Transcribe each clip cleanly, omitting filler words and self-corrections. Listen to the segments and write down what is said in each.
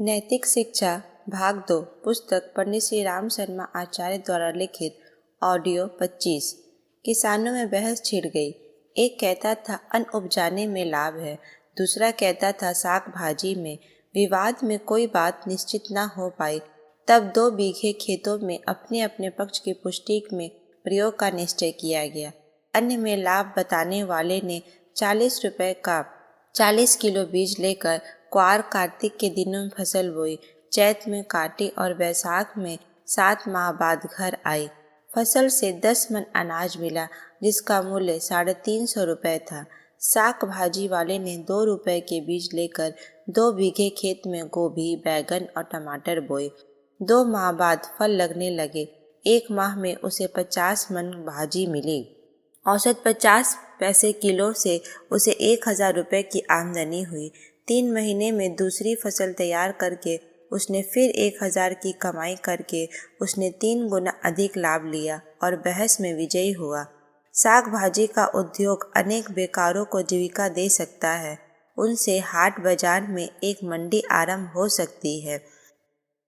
नैतिक शिक्षा भाग 2 पुस्तक पंडित श्री राम शर्मा आचार्य द्वारा लिखित ऑडियो 25। किसानों में बहस छिड़ गई। एक कहता था अन्न उपजाने में लाभ है, दूसरा कहता था साग भाजी में। विवाद में कोई बात निश्चित न हो पाई। तब 2 बीघे खेतों में अपने अपने पक्ष की पुष्टि में प्रयोग का निश्चय किया गया। अन्न में लाभ बताने वाले ने 40 रुपए का 40 किलो बीज लेकर क्वार कार्तिक के दिनों में फसल बोई, चैत में काटी और वैशाख में 7 माह बाद घर आई। फसल से 10 मन अनाज मिला, जिसका मूल्य 350 रुपए था। साग भाजी वाले ने 2 रुपए के बीज लेकर 2 बीघे खेत में गोभी, बैगन और टमाटर बोए। 2 माह बाद फल लगने लगे। 1 माह में उसे 50 मन भाजी मिली। औसत 50 पैसे किलो से उसे 1000 रुपये की आमदनी हुई। 3 महीने में दूसरी फसल तैयार करके उसने फिर 1000 की कमाई करके उसने 3 गुना अधिक लाभ लिया और बहस में विजयी हुआ। साग भाजी का उद्योग अनेक बेकारों को जीविका दे सकता है। उनसे हाट बाजार में एक मंडी आरंभ हो सकती है।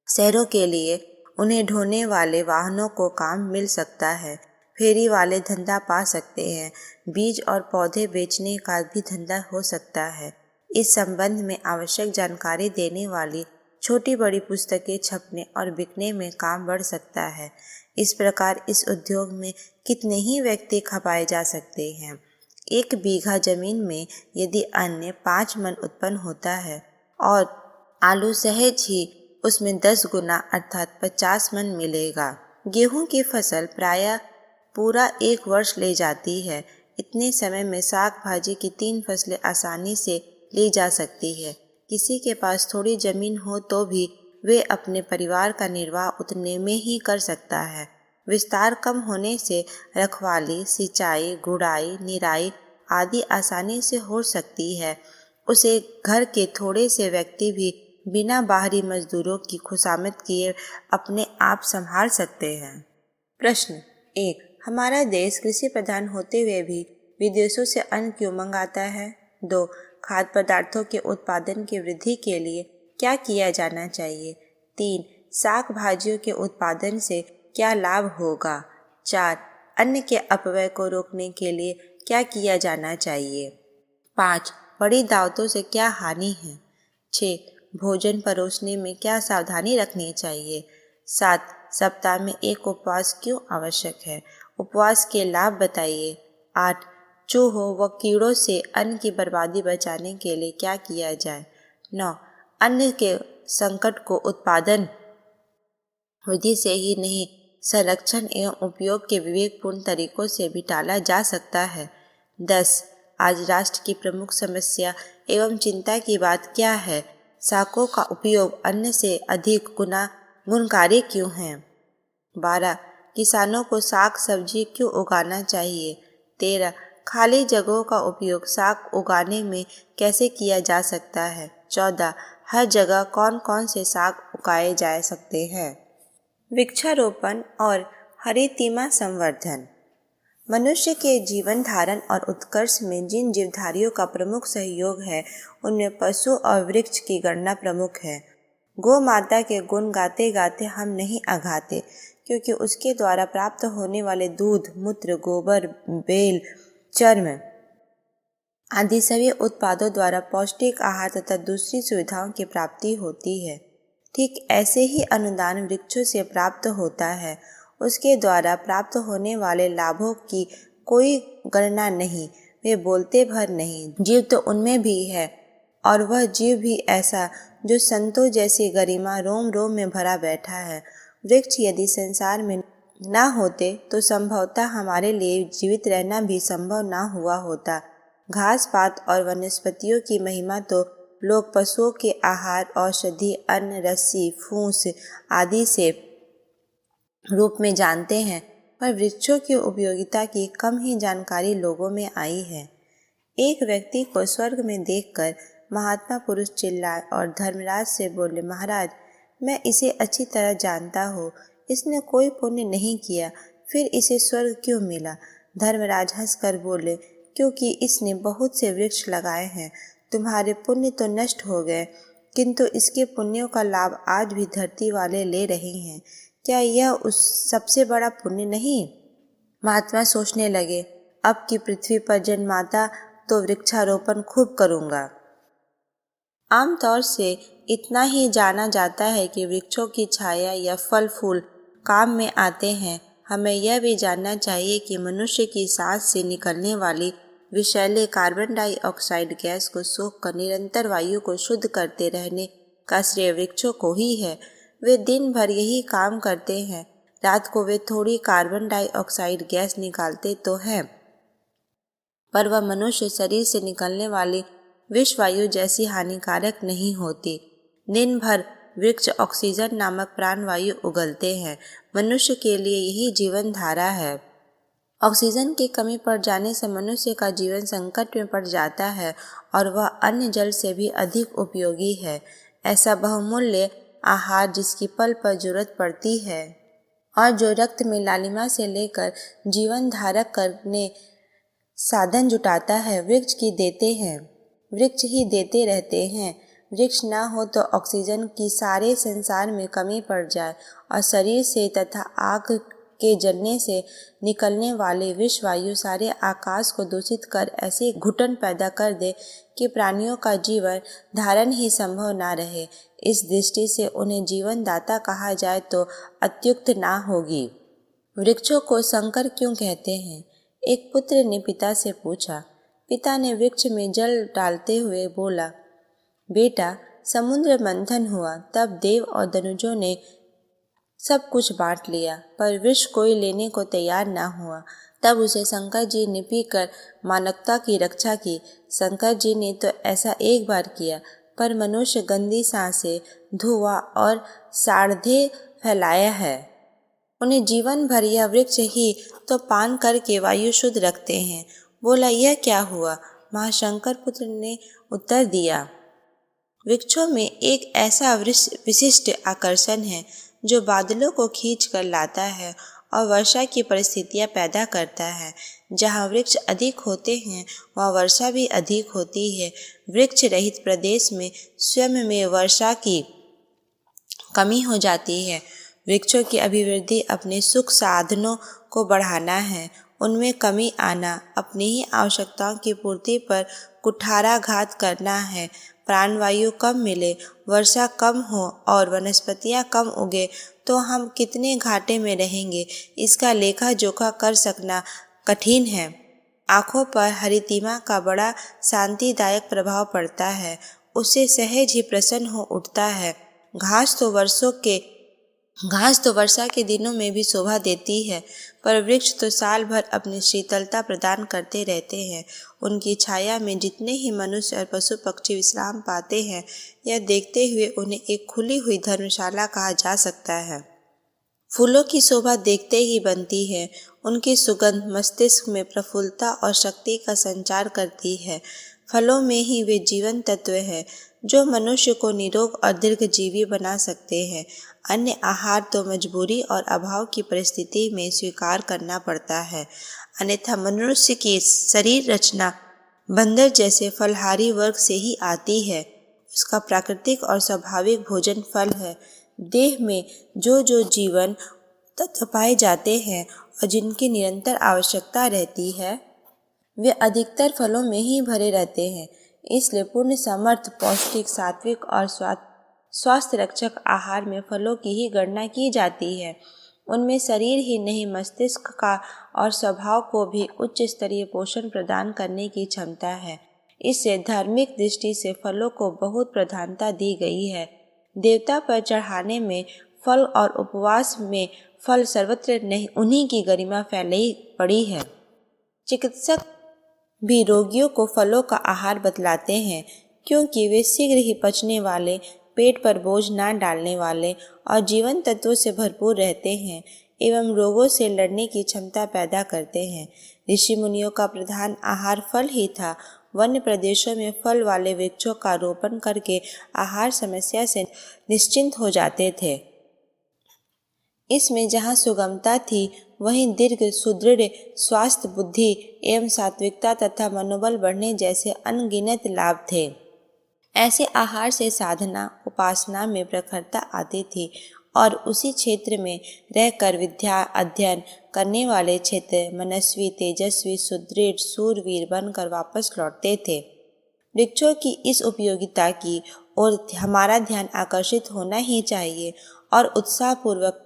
शहरों के लिए उन्हें ढोने वाले वाहनों को काम मिल सकता है। फेरी वाले धंधा पा सकते हैं। बीज और पौधे बेचने का भी धंधा हो सकता है। इस संबंध में आवश्यक जानकारी देने वाली छोटी बड़ी पुस्तकें छपने और बिकने में काम बढ़ सकता है। इस प्रकार इस उद्योग में कितने ही व्यक्ति खपाए जा सकते हैं। 1 बीघा जमीन में यदि अन्य 5 मन उत्पन्न होता है और आलू सहज ही उसमें 10 गुना अर्थात 50 मन मिलेगा। गेहूं की फसल प्रायः पूरा 1 वर्ष ले जाती है। इतने समय में साग भाजी की 3 फसलें आसानी से ली जा सकती है। किसी के पास थोड़ी जमीन हो तो भी वे अपने परिवार का निर्वाह उतने में ही कर सकता है। विस्तार कम होने से रखवाली, सिंचाई, गुड़ाई, निराई आदि आसानी से हो सकती है। उसे घर के थोड़े से व्यक्ति भी बिना बाहरी मजदूरों की खुशामद किए अपने आप संभाल सकते हैं। प्रश्न 1। हमारा देश कृषि प्रधान होते हुए भी विदेशों से अन्न क्यों मंगाता है? 2. खाद्य पदार्थों के उत्पादन की वृद्धि के लिए क्या किया जाना चाहिए? 3. साग भाजियों के उत्पादन से क्या लाभ होगा? 4. अन्न के अपव्यय को रोकने के लिए क्या किया जाना चाहिए? 5. बड़ी दावतों से क्या हानि है? 6. भोजन परोसने में क्या सावधानी रखनी चाहिए? 7. सप्ताह में 1 उपवास क्यों आवश्यक है? उपवास के लाभ बताइए। 8. चूहों व कीड़ों से अन्न की बर्बादी बचाने के लिए क्या किया जाए? 9. अन्न के संकट को उत्पादन विधि से ही नहीं, संरक्षण एवं उपयोग के विवेकपूर्ण तरीकों से भी टाला जा सकता है। 10. आज राष्ट्र की प्रमुख समस्या एवं चिंता की बात क्या है? सागों का उपयोग अन्न से अधिक गुणकारी क्यों है? 12. किसानों को साग सब्जी क्यों उगाना चाहिए? 13. खाली जगहों का उपयोग साग उगाने में कैसे किया जा सकता है? 14. हर जगह कौन कौन से साग उगाए जा सकते हैं? वृक्षारोपण और हरितिमा संवर्धन। मनुष्य के जीवन धारण और उत्कर्ष में जिन जीवधारियों का प्रमुख सहयोग है, उनमें पशु और वृक्ष की गणना प्रमुख है। गौ माता के गुण गाते गाते हम नहीं अघाते, क्योंकि उसके द्वारा प्राप्त होने वाले दूध, मूत्र, गोबर, बेल, चर्म आदि सभी उत्पादों द्वारा पौष्टिक आहार तथा दूसरी सुविधाओं की प्राप्ति होती है। ठीक ऐसे ही अनुदान वृक्षों से प्राप्त होता है। उसके द्वारा प्राप्त होने वाले लाभों की कोई गणना नहीं, वे बोलते भर नहीं। जीव तो उनमें भी है, और वह जीव भी ऐसा जो संतों जैसी गरिमा रोम रोम में भरा बैठा है। वृक्ष यदि संसार में ना होते तो संभवतः हमारे लिए जीवित रहना भी संभव ना हुआ होता। घास पात और वनस्पतियों की महिमा तो लोग पशुओं के आहार, औषधि, अन्न, रस्सी, फूस आदि से रूप में जानते हैं, पर वृक्षों की उपयोगिता की कम ही जानकारी लोगों में आई है। एक व्यक्ति को स्वर्ग में देखकर महात्मा पुरुष चिल्लाए और धर्मराज से बोले, महाराज, मैं इसे अच्छी तरह जानता हूँ, इसने कोई पुण्य नहीं किया, फिर इसे स्वर्ग क्यों मिला? धर्मराज हंसकर बोले, क्योंकि इसने बहुत से वृक्ष लगाए हैं, तुम्हारे पुण्य तो नष्ट हो गए, किंतु इसके पुण्यों का लाभ आज भी धरती वाले ले रहे हैं। क्या यह उस सबसे बड़ा पुण्य नहीं? महात्मा सोचने लगे, अब की पृथ्वी पर जन्माता तो वृक्षारोपण खूब करूँगा। आमतौर से इतना ही जाना जाता है कि वृक्षों की छाया या फल फूल काम में आते हैं। हमें यह भी जानना चाहिए कि मनुष्य की सांस से निकलने वाली विषैले कार्बन डाइऑक्साइड गैस को सोखकर निरंतर वायु को शुद्ध करते रहने का श्रेय वृक्षों को ही है। वे दिन भर यही काम करते हैं, रात को वे थोड़ी कार्बन डाइऑक्साइड गैस निकालते तो हैं, पर वह मनुष्य शरीर से निकलने वाली विष वायु जैसी हानिकारक नहीं होती। दिन भर वृक्ष ऑक्सीजन नामक प्राणवायु उगलते हैं। मनुष्य के लिए यही जीवन धारा है। ऑक्सीजन की कमी पड़ जाने से मनुष्य का जीवन संकट में पड़ जाता है और वह अन्य जल से भी अधिक उपयोगी है। ऐसा बहुमूल्य आहार जिसकी पल पर जरूरत पड़ती है और जो रक्त में लालिमा से लेकर जीवन धारक करने साधन जुटाता है, वृक्ष की देते हैं। वृक्ष ही देते रहते हैं। वृक्ष ना हो तो ऑक्सीजन की सारे संसार में कमी पड़ जाए और शरीर से तथा आग के जलने से निकलने वाले विष वायु सारे आकाश को दूषित कर ऐसी घुटन पैदा कर दे कि प्राणियों का जीवन धारण ही संभव ना रहे। इस दृष्टि से उन्हें जीवन दाता कहा जाए तो अत्युक्त ना होगी। वृक्षों को शंकर क्यों कहते हैं? एक पुत्र ने पिता से पूछा। पिता ने वृक्ष में जल डालते हुए बोला, बेटा, समुद्र मंथन हुआ, तब देव और दनुजों ने सब कुछ बांट लिया, पर वृक्ष कोई लेने को तैयार ना हुआ। तब उसे शंकर जी ने पीकर मानवता की रक्षा की। शंकर जी ने तो ऐसा एक बार किया, पर मनुष्य गंदी सांसें, धुआं और साड़धे फैलाया है। उन्हें जीवन भर यह वृक्ष ही तो पान करके वायु शुद्ध रखते हैं। बोला, यह क्या हुआ? महाशंकर पुत्र ने उत्तर दिया, वृक्षों में एक ऐसा विशिष्ट आकर्षण है जो बादलों को खींच कर लाता है और वर्षा की परिस्थितियां पैदा करता है। जहाँ वृक्ष अधिक होते हैं वहाँ वर्षा भी अधिक होती है। वृक्ष रहित प्रदेश में स्वयं में वर्षा की कमी हो जाती है। वृक्षों की अभिवृद्धि अपने सुख साधनों को बढ़ाना है, उनमें कमी आना अपनी ही आवश्यकताओं की पूर्ति पर कुठाराघात करना है। प्राणवायु कम मिले, वर्षा कम हो और वनस्पतियां कम उगे तो हम कितने घाटे में रहेंगे, इसका लेखा जोखा कर सकना कठिन है। आँखों पर हरितिमा का बड़ा शांतिदायक प्रभाव पड़ता है, उससे सहज ही प्रसन्न हो उठता है। घास तो वर्षा के दिनों में भी शोभा देती है, पर वृक्ष तो साल भर अपनी शीतलता प्रदान करते रहते हैं। उनकी छाया में जितने ही मनुष्य और पशु पक्षी विश्राम पाते हैं, यह देखते हुए उन्हें एक खुली हुई धर्मशाला कहा जा सकता है। फूलों की शोभा देखते ही बनती है, उनकी सुगंध मस्तिष्क में प्रफुल्लता और शक्ति का संचार करती है। फलों में ही वे जीवन तत्व है जो मनुष्य को निरोग और दीर्घजीवी बना सकते हैं। अन्य आहार तो मजबूरी और अभाव की परिस्थिति में स्वीकार करना पड़ता है, अन्यथा मनुष्य की शरीर रचना बंदर जैसे फलहारी वर्ग से ही आती है। उसका प्राकृतिक और स्वाभाविक भोजन फल है। देह में जो जीवन तत्व पाए जाते हैं और जिनकी निरंतर आवश्यकता रहती है, वे अधिकतर फलों में ही भरे रहते हैं। इसलिए पूर्ण समर्थ, पौष्टिक, सात्विक और स्वास्थ्य रक्षक आहार में फलों की ही गणना की जाती है। उनमें शरीर ही नहीं, मस्तिष्क का और स्वभाव को भी उच्च स्तरीय पोषण प्रदान करने की क्षमता है। इससे धार्मिक दृष्टि से फलों को बहुत प्रधानता दी गई है। देवता पर चढ़ाने में फल और उपवास में फल सर्वत्र नहीं, उन्हीं की गरिमा फैली पड़ी है। चिकित्सक भी रोगियों को फलों का आहार बतलाते हैं, क्योंकि वे शीघ्र ही पचने वाले, पेट पर बोझ न डालने वाले और जीवन तत्वों से भरपूर रहते हैं एवं रोगों से लड़ने की क्षमता पैदा करते हैं। ऋषि मुनियों का प्रधान आहार फल ही था। वन्य प्रदेशों में फल वाले वृक्षों का रोपण करके आहार समस्या से निश्चिंत हो जाते थे। इसमें जहाँ सुगमता थी, वहीं दीर्घ सुदृढ़ स्वास्थ्य, बुद्धि एवं सात्विकता तथा मनोबल बढ़ने जैसे अनगिनत लाभ थे। ऐसे आहार से साधना उपासना में प्रखरता आती थी और उसी क्षेत्र में रहकर विद्या अध्ययन करने वाले क्षेत्र मनस्वी तेजस्वी सुदृढ़ सूरवीर बनकर वापस लौटते थे। वृक्षों की इस उपयोगिता की ओर हमारा ध्यान आकर्षित होना ही चाहिए और उत्साहपूर्वक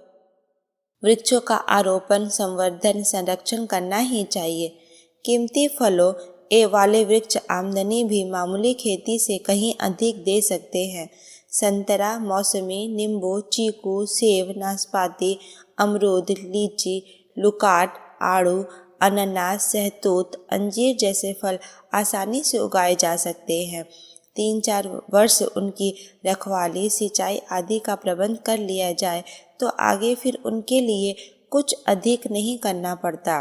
वृक्षों का आरोपण संवर्धन संरक्षण करना ही चाहिए। कीमती फलों वाले वृक्ष आमदनी भी मामूली खेती से कहीं अधिक दे सकते हैं। संतरा मौसमी नींबू चीकू सेब नाशपाती अमरूद लीची लुकाट आड़ू अनानास सहतूत अंजीर जैसे फल आसानी से उगाए जा सकते हैं। 3-4 वर्ष उनकी रखवाली सिंचाई आदि का प्रबंध कर लिया जाए तो आगे फिर उनके लिए कुछ अधिक नहीं करना पड़ता।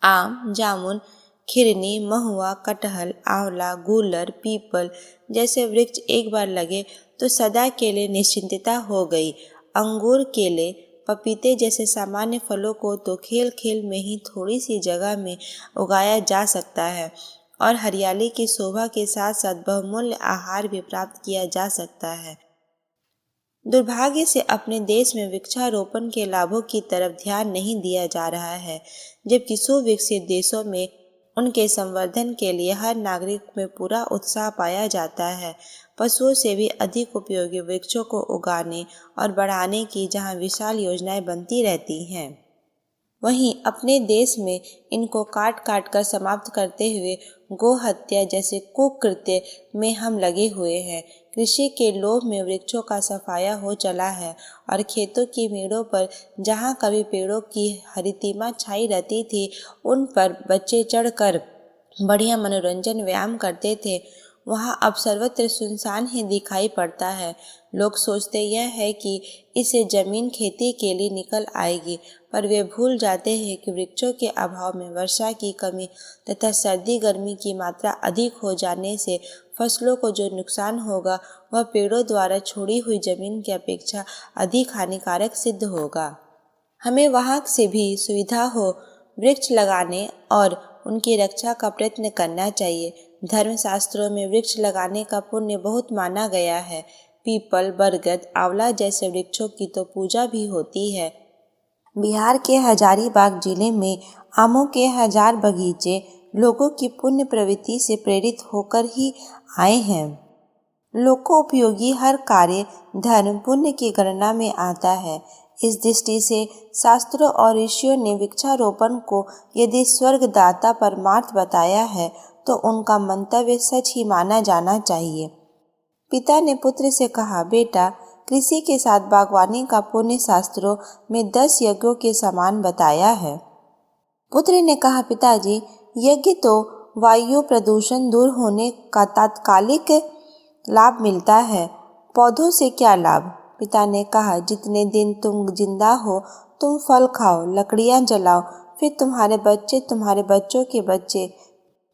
आम जामुन खिरनी महुआ कटहल आंवला गूलर पीपल जैसे वृक्ष एक बार लगे तो सदा के लिए निश्चिंतता हो गई। अंगूर केले पपीते जैसे सामान्य फलों को तो खेल खेल में ही थोड़ी सी जगह में उगाया जा सकता है और हरियाली की शोभा के साथ साथ बहुमूल्य आहार भी प्राप्त किया जा सकता है। दुर्भाग्य से अपने देश में वृक्षारोपण के लाभों की तरफ ध्यान नहीं दिया जा रहा है, जबकि सुविकसित देशों में उनके संवर्धन के लिए हर नागरिक में पूरा उत्साह पाया जाता है। पशुओं से भी अधिक उपयोगी वृक्षों को उगाने और बढ़ाने की जहां विशाल योजनाएं बनती रहती हैं, वहीं अपने देश में इनको काट काट कर समाप्त करते हुए गो हत्या जैसे कुकृत्य में हम लगे हुए हैं। कृषि के लोभ में वृक्षों का सफाया हो चला है और खेतों की मेड़ों पर जहाँ कभी पेड़ों की हरितिमा छाई रहती थी उन पर बच्चे चढ़कर बढ़िया मनोरंजन व्यायाम करते थे, वहाँ अब सर्वत्र सुनसान ही दिखाई पड़ता है। लोग सोचते यह है कि इससे जमीन खेती के लिए निकल आएगी, पर वे भूल जाते हैं कि वृक्षों के अभाव में वर्षा की कमी तथा सर्दी गर्मी की मात्रा अधिक हो जाने से फसलों को जो नुकसान होगा वह पेड़ों द्वारा छोड़ी हुई जमीन की अपेक्षा अधिक हानिकारक सिद्ध होगा। हमें वहाँ से भी सुविधा हो वृक्ष लगाने और उनकी रक्षा का प्रयत्न करना चाहिए। धर्मशास्त्रों में वृक्ष लगाने का पुण्य बहुत माना गया है। पीपल बरगद आंवला जैसे वृक्षों की तो पूजा भी होती है। बिहार के हजारीबाग जिले में आमों के 1000 बगीचे लोगों की पुण्य प्रवृत्ति से प्रेरित होकर ही आए हैं। लोकोपयोगी हर कार्य धर्म पुण्य की गणना में आता है। इस दृष्टि से शास्त्रों और ऋषियों ने वृक्षारोपण को यदि स्वर्गदाता परमार्थ बताया है तो उनका मंतव्य सच ही माना जाना चाहिए। पिता ने पुत्र से कहा, बेटा कृषि के साथ बागवानी का पुण्य शास्त्रों में 10 यज्ञों के समान बताया है। पुत्र ने कहा, पिताजी यज्ञ तो वायु प्रदूषण दूर होने का तात्कालिक लाभ मिलता है, पौधों से क्या लाभ। पिता ने कहा, जितने दिन तुम जिंदा हो तुम फल खाओ लकड़ियां जलाओ, फिर तुम्हारे बच्चे तुम्हारे बच्चों के बच्चे।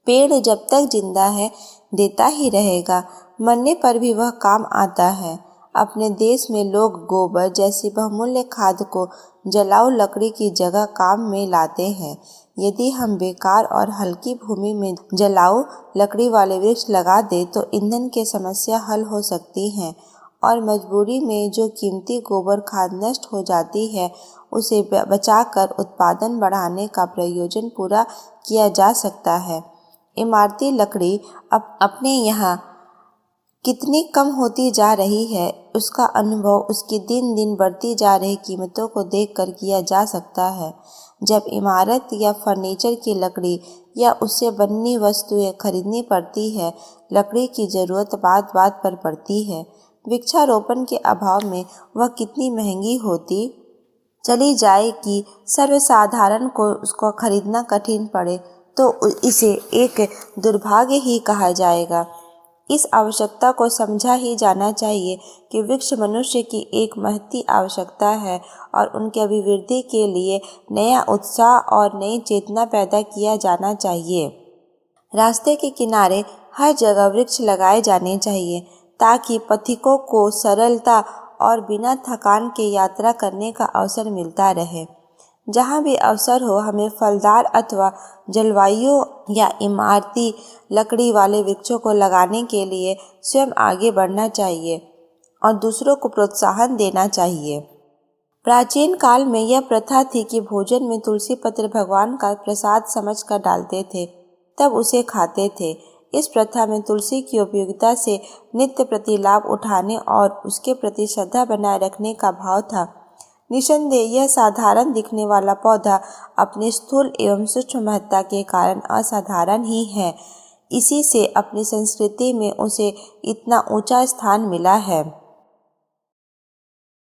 पेड़ जब तक जिंदा है देता ही रहेगा, मरने पर भी वह काम आता है। अपने देश में लोग गोबर जैसी बहुमूल्य खाद को जलाऊ लकड़ी की जगह काम में लाते हैं। यदि हम बेकार और हल्की भूमि में जलाऊ लकड़ी वाले वृक्ष लगा दें तो ईंधन की समस्या हल हो सकती है और मजबूरी में जो कीमती गोबर खाद नष्ट हो जाती है उसे बचाकर उत्पादन बढ़ाने का प्रयोजन पूरा किया जा सकता है। इमारती लकड़ी अपने यहाँ कितनी कम होती जा रही है उसका अनुभव उसकी दिन दिन बढ़ती जा रही कीमतों को देखकर किया जा सकता है। जब इमारत या फर्नीचर की लकड़ी या उससे बनी वस्तुएं खरीदनी पड़ती है, लकड़ी की ज़रूरत बात बात पर पड़ती है। वृक्षारोपण के अभाव में वह कितनी महंगी होती चली जाए कि सर्वसाधारण को उसको खरीदना कठिन पड़े तो इसे एक दुर्भाग्य ही कहा जाएगा। इस आवश्यकता को समझा ही जाना चाहिए कि वृक्ष मनुष्य की एक महती आवश्यकता है और उनके अभिवृद्धि के लिए नया उत्साह और नई चेतना पैदा किया जाना चाहिए। रास्ते के किनारे हर जगह वृक्ष लगाए जाने चाहिए ताकि पथिकों को सरलता और बिना थकान के यात्रा करने का अवसर मिलता रहे। जहाँ भी अवसर हो हमें फलदार अथवा जलवायु या इमारती लकड़ी वाले वृक्षों को लगाने के लिए स्वयं आगे बढ़ना चाहिए और दूसरों को प्रोत्साहन देना चाहिए। प्राचीन काल में यह प्रथा थी कि भोजन में तुलसी पत्र भगवान का प्रसाद समझकर डालते थे, तब उसे खाते थे। इस प्रथा में तुलसी की उपयोगिता से नित्य प्रति लाभ उठाने और उसके प्रति श्रद्धा बनाए रखने का भाव था। निसंदेह यह साधारण दिखने वाला पौधा अपनी स्थूल एवं सूक्ष्म महत्ता के कारण असाधारण ही है। इसी से अपनी संस्कृति में उसे इतना ऊंचा स्थान मिला है।